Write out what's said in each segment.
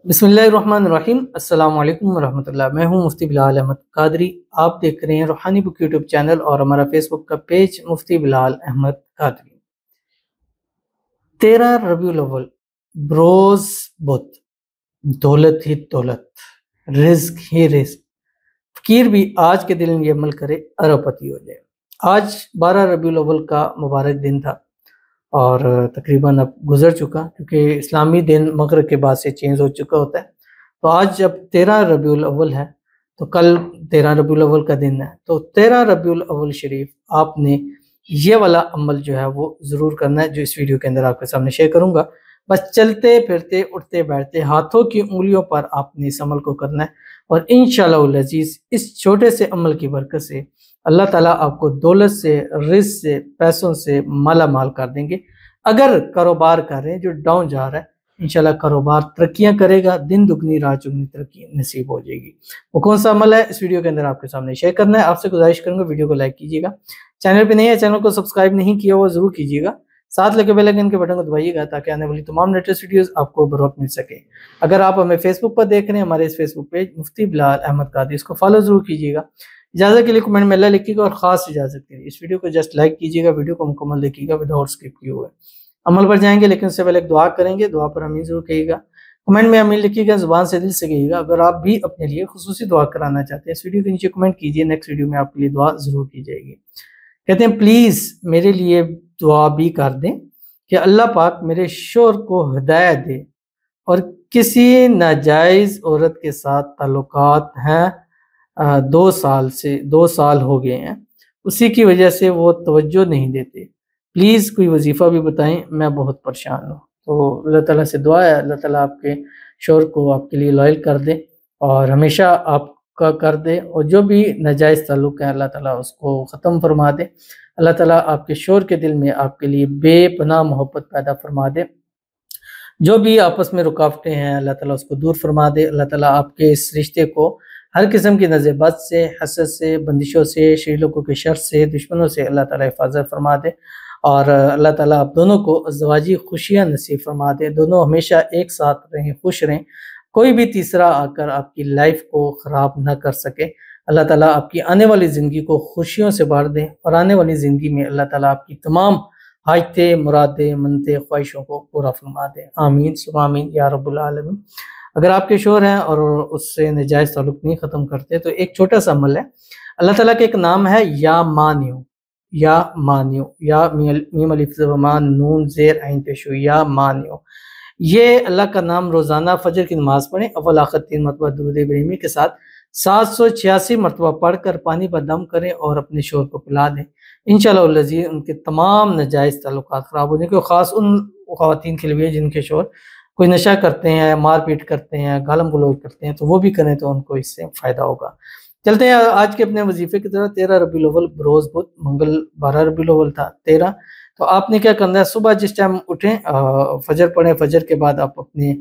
बिस्मिल्लाहिर्रहमानिर्रहीम। अस्सलाम वालेकुम वरहमतुल्लाह। मैं हूं मुफ्ती बिलाल अहमद कादरी। आप देख रहे हैं रूहानी बुक यूट्यूब चैनल और हमारा फेसबुक का पेज मुफ्ती बिलाल अहमद कादरी। 13 रबीउल अव्वल, ब्रोज बुत, दौलत ही दौलत, रिज्क ही रिज्क, फकीर भी आज के दिन ये अमल करे अरबपति हो जाए। आज 12 रबीउल अव्वल का मुबारक दिन था और तकरीबन अब गुजर चुका, क्योंकि इस्लामी दिन मगरिब के बाद से चेंज हो चुका होता है। तो आज जब 13 रबीउल अव्वल है तो कल 13 रबीउल अव्वल का दिन है। तो 13 रबीउल अव्वल शरीफ आपने ये वाला अमल जो है वो ज़रूर करना है, जो इस वीडियो के अंदर आपके सामने शेयर करूंगा। बस चलते फिरते उठते बैठते हाथों की उंगलियों पर आपने इस अमल को करना है और इंशाअल्लाह अज़ीज़ इस छोटे से अमल की बरकत से अल्लाह ताला आपको दौलत से, रिज़्क़ से, पैसों से माला माल कर देंगे। अगर कारोबार कर रहे हैं जो डाउन जा रहा है, इंशाल्लाह कारोबार तरक्कियां करेगा, दिन दुगनी रात चौगनी तरक्की नसीब हो जाएगी। वो कौन सा अमल है इस वीडियो के अंदर आपके सामने शेयर करना है। आपसे गुजारिश करूंगा वीडियो को लाइक कीजिएगा, चैनल पे नहीं है चैनल को सब्सक्राइब नहीं किया वो जरूर कीजिएगा, साथ लगे बेल आइकन के बटन को दबाइएगा ताकि आने वाली तमाम लेटेस्ट वीडियोस आपको बर वक्त मिल सके। अगर आप हमें फेसबुक पर देख रहे हैं, हमारे इस फेसबुक पेज मुफ्ती बिलाल अहमद कादरी, इसको फॉलो जरूर कीजिएगा। इजाज़त के लिए कमेंट में अल्लाह लिखिएगा और ख़ास इजाज़त के लिए इस वीडियो को जस्ट लाइक कीजिएगा, वीडियो को मुकम्मल देखिएगा विदाउट स्किप किए हुए। अमल पर जाएंगे लेकिन उससे पहले एक दुआ करेंगे, दुआ पर आमीन जरूर कहिएगा। कमेंट में आमीन लिखिएगा, ज़ुबान से दिल से कहिएगा। अगर आप भी अपने लिए खुसूसी दुआ कराना चाहते हैं इस वीडियो के नीचे कमेंट कीजिए, नेक्स्ट वीडियो में आपके लिए दुआ ज़रूर की जाएगी। कहते हैं प्लीज़ मेरे लिए दुआ भी कर दें कि अल्लाह पाक मेरे शोहर को हिदायत दे और किसी नाजायज़ औरत के साथ ताल्लुकात हैं, 2 साल हो गए हैं, उसी की वजह से वो तवज्जो नहीं देते। प्लीज़ कोई वजीफ़ा भी बताएं, मैं बहुत परेशान हूँ। तो अल्लाह ताला से दुआ है अल्लाह ताला आपके शोहर को आपके लिए लॉयल कर दे और हमेशा आपका कर दे, और जो भी नाजायज़ ताल्लुक़ है अल्लाह ताला उसको ख़त्म फरमा दे। अल्लाह ताला आपके शोहर के दिल में आपके लिए बेपनाह मोहब्बत पैदा फरमा दे। जो भी आपस में रुकावटें हैं अल्लाह ताला उसको दूर फरमा दे। अल्लाह ताला आपके इस रिश्ते को हर किस्म की नज़र बद से, हसद से, बंदिशों से, शरीर लोगों के शर से, दुश्मनों से अल्लाह ताला हिफाजत फरमा दे और अल्लाह ताला आप दोनों को अज़वाजी खुशियाँ नसीब फरमा दे। दोनों हमेशा एक साथ रहें, खुश रहें, कोई भी तीसरा आकर आपकी लाइफ को ख़राब न कर सके। अल्लाह ताला आपकी आने वाली ज़िंदगी को खुशियों से भर दें और आने वाली ज़िंदगी में अल्लाह ताला आपकी तमाम हाजतें, मुरादें, मन्नतें, ख्वाहिशों को पूरा फरमा दें। आमीन सुम्मा आमीन या रब्बुल आलमीन। अगर आपके शोहर हैं और उससे नाजायज़ ताल्लुक़ नहीं ख़त्म करते तो एक छोटा सा अमल है। अल्लाह ताला का एक नाम है या मानियो, या मानियो, या मीम अलिफ ज़बर मा नून ज़ेर ऐन पेश या मानियो। ये अल्लाह का नाम रोज़ाना फजर की नमाज़ पढ़ें, अव्वल आखिर 3 मरतबा दुरूद इब्राहिमी के साथ 786 मरतबा पढ़कर पानी पर दम करें और अपने शोहर को पिला दें। इंशाअल्लाह अज़ीज़ उनके तमाम नाजायज़ ताल्लुकात ख़राब हो जाएंगे। ख़ास उन ख़वातीन के लिए जिनके शोहर कोई नशा करते हैं, मारपीट करते हैं, गालम गलौज करते हैं, तो वो भी करें तो उनको इससे फ़ायदा होगा। चलते हैं आज के अपने वजीफे की तरफ। 13 रबीउल अव्वल बरोज़ बुध, मंगल 12 रबीउल अव्वल था 13। तो आपने क्या करना है, सुबह जिस टाइम उठें फजर पढ़ें, फजर के बाद आप अपने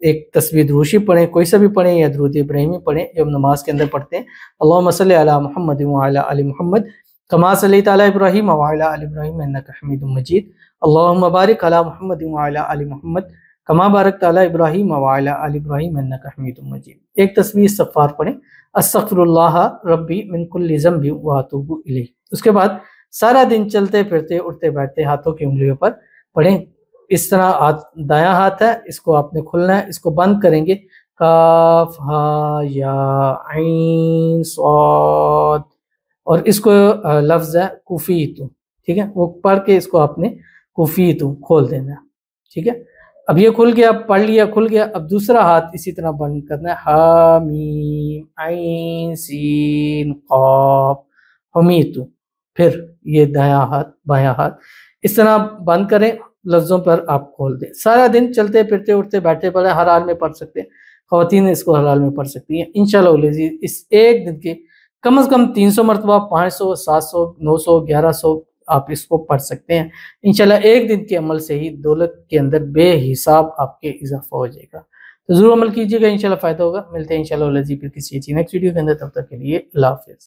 एक तस्बीह दुरूशी पढ़ें, कोई सा भी पढ़ें या दुरूद इब्राहिमी पढ़ें जो हम नमाज के अंदर पढ़ते हैं। अल्लाहुम्मा सल्लि अला मुहम्मद व अला आलि मुहम्मद कमा सल्लैता अला इब्राहीम व अला आलि इब्राहीम इन्नका हमीदुम मजीद। अल्लाहुम्मा बारिक अला मुहम्मद व अला आलि मुहम्मद कमा बारकता अला इब्राहीम व अला आलि इब्राहीम इन्नका हमीदुम मजीद। एक तस्बीह इस्तिग़फ़ार पढ़ें, अस्तग़फ़िरुल्लाह रब्बी मिन कुल्लि ज़ंबि व अतूबु इलैह। उसके बाद सारा दिन चलते फिरते उठते बैठते हाथों की उंगलियों पर पढ़ें। इस तरह हाथ, दायां हाथ है, इसको आपने खोलना है, इसको बंद करेंगे, काफ हा या ऐन स्वाद, और इसको लफ्ज़ है कुफ़ीतु, ठीक है, वो पढ़ के इसको आपने कुफ़ीतु खोल देना है, ठीक है। अब ये खुल गया, पढ़ लिया, खुल गया। अब दूसरा हाथ इसी तरह बंद करना है, हा मीम ऐन सीन क़ाफ हमीतु। फिर ये दायां हाथ, बायां हाथ इस तरह बंद करें, लफ्ज़ों पर आप खोल दें। सारा दिन चलते फिरते उठते बैठते पढ़े, हर हाल में पढ़ सकते हैं, ख़वातीन इसको हर हाल में पढ़ सकती हैं। इंशाअल्लाह इस एक दिन के कम से कम 300 मरतबा, 500, 700, 900, 1100 आप इसको पढ़ सकते हैं। इंशाल्लाह एक दिन के अमल से ही दौलत के अंदर बेहिसाब आपके इजाफा हो जाएगा। तो ज़रूर अमल कीजिएगा, इंशाल्लाह फ़ायदा होगा। मिलते हैं इंशाल्लाह फिर किसी नेक्स्ट वीडियो के अंदर, तब तक के लिए अल्लाह हाफ़िज़।